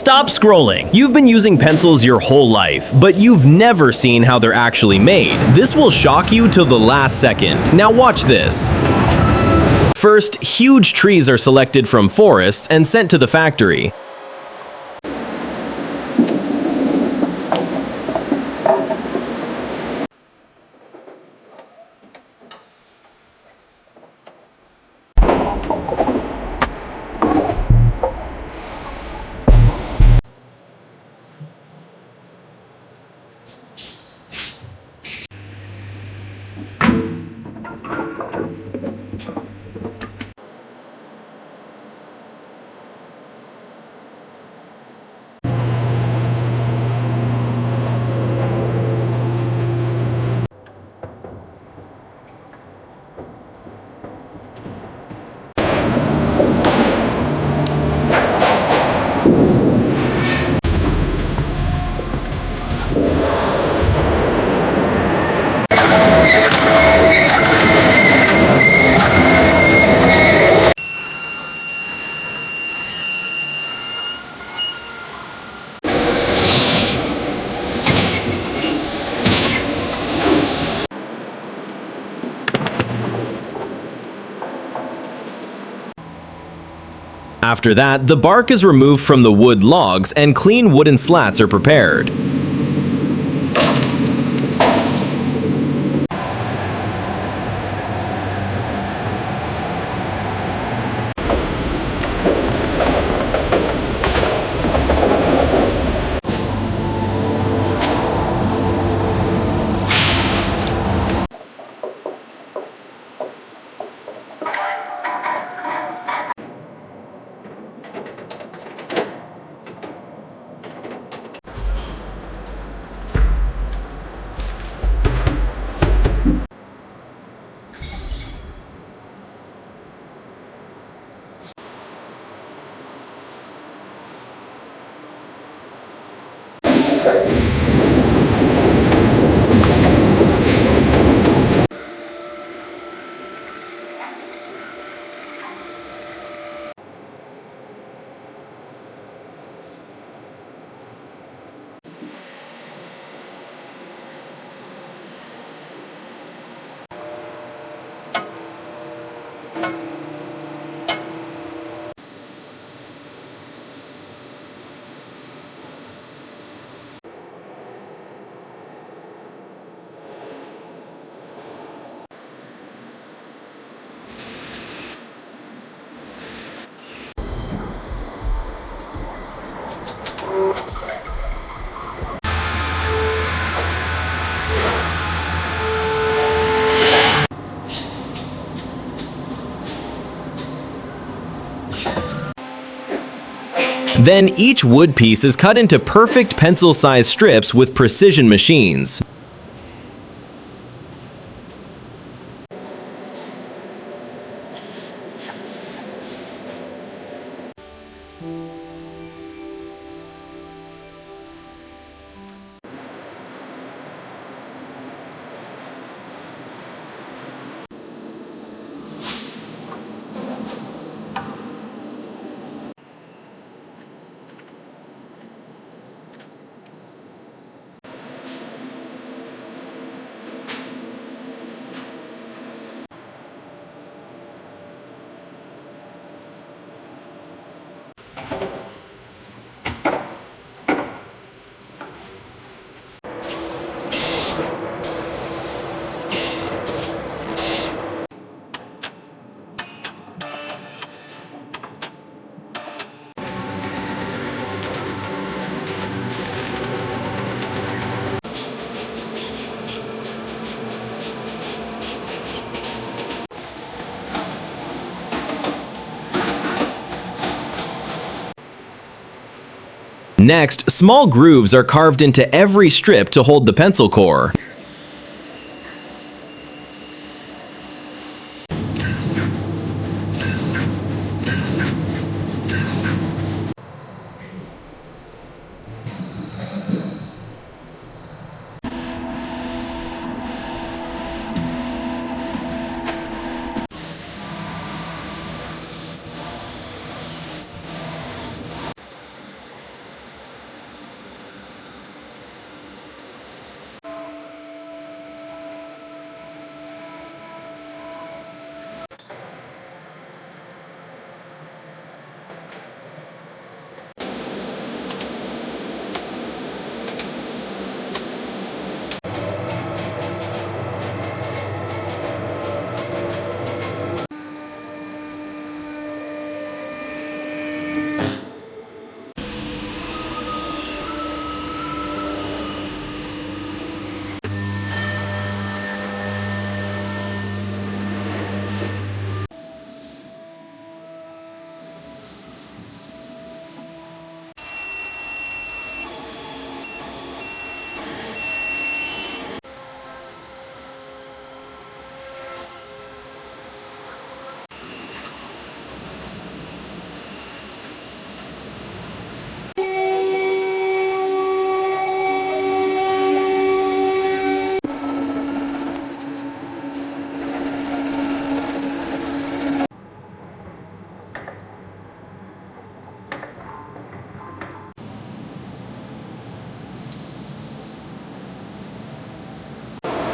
Stop scrolling. You've been using pencils your whole life, but you've never seen how they're actually made. This will shock you till the last second. Now watch this. First, huge trees are selected from forests and sent to the factory. After that, the bark is removed from the wood logs and clean wooden slats are prepared. Then each wood piece is cut into perfect pencil-sized strips with precision machines. Next, small grooves are carved into every strip to hold the pencil core.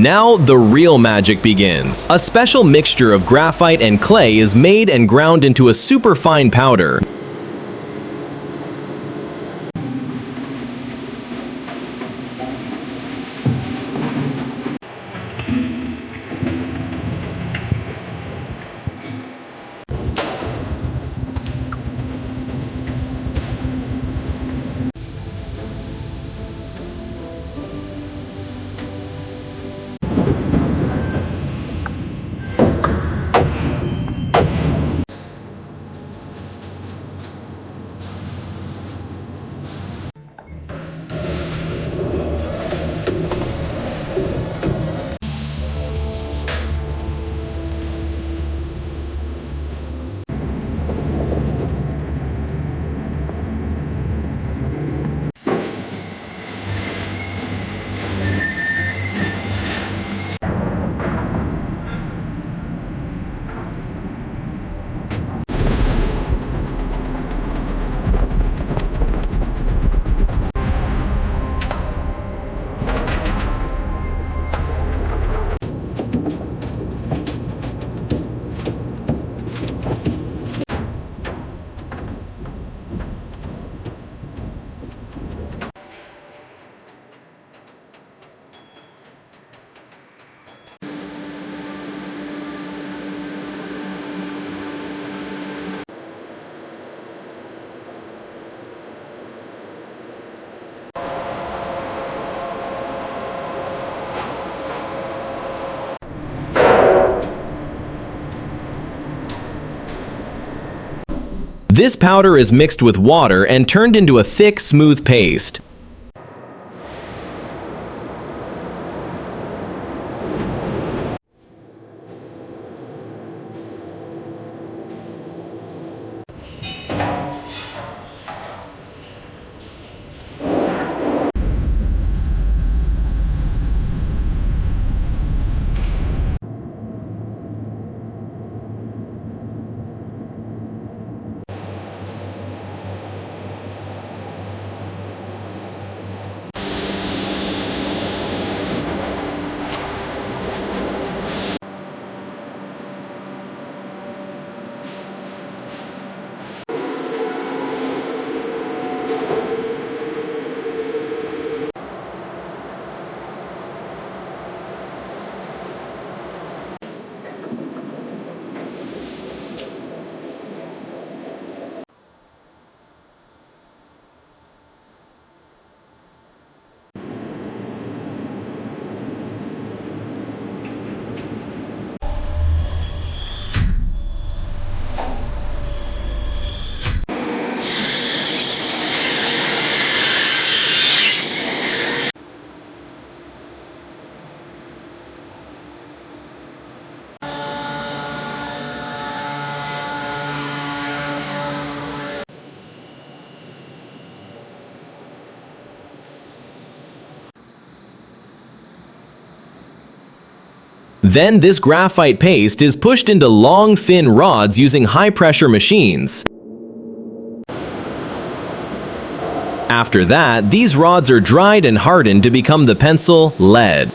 Now the real magic begins. A special mixture of graphite and clay is made and ground into a superfine powder. This powder is mixed with water and turned into a thick, smooth paste. Then this graphite paste is pushed into long, thin rods using high-pressure machines. After that, these rods are dried and hardened to become the pencil lead.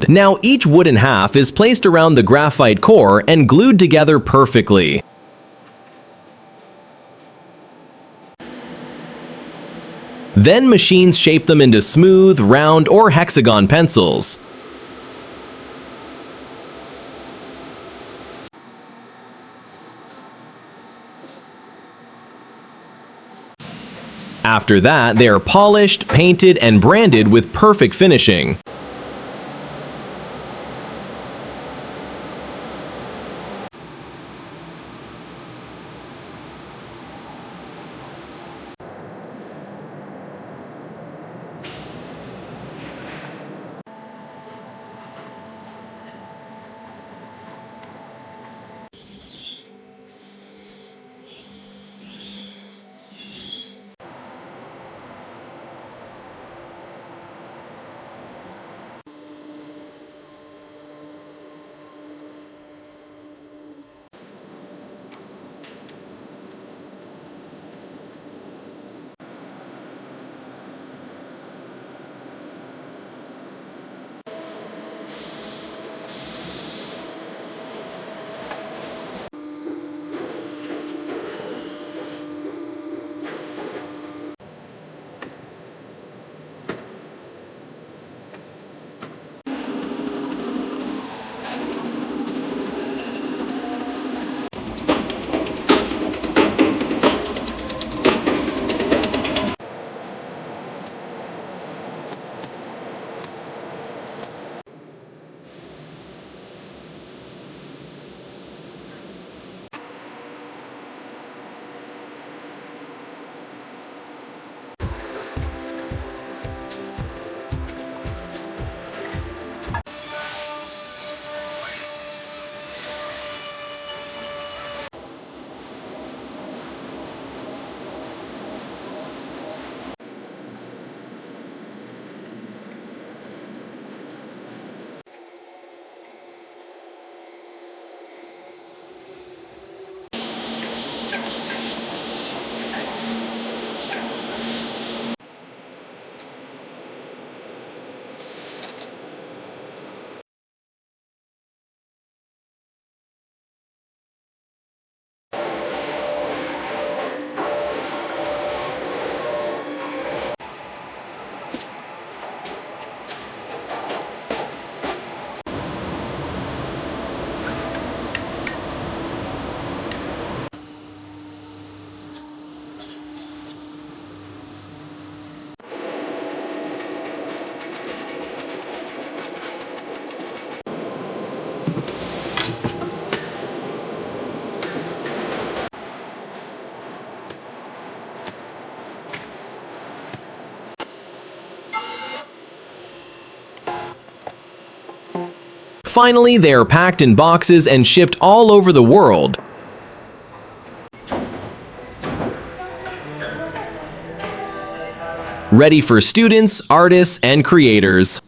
Now each wooden half is placed around the graphite core and glued together perfectly. Then machines shape them into smooth, round, or hexagon pencils. After that, they are polished, painted, and branded with perfect finishing. Finally, they are packed in boxes and shipped all over the world. Ready for students, artists, and creators.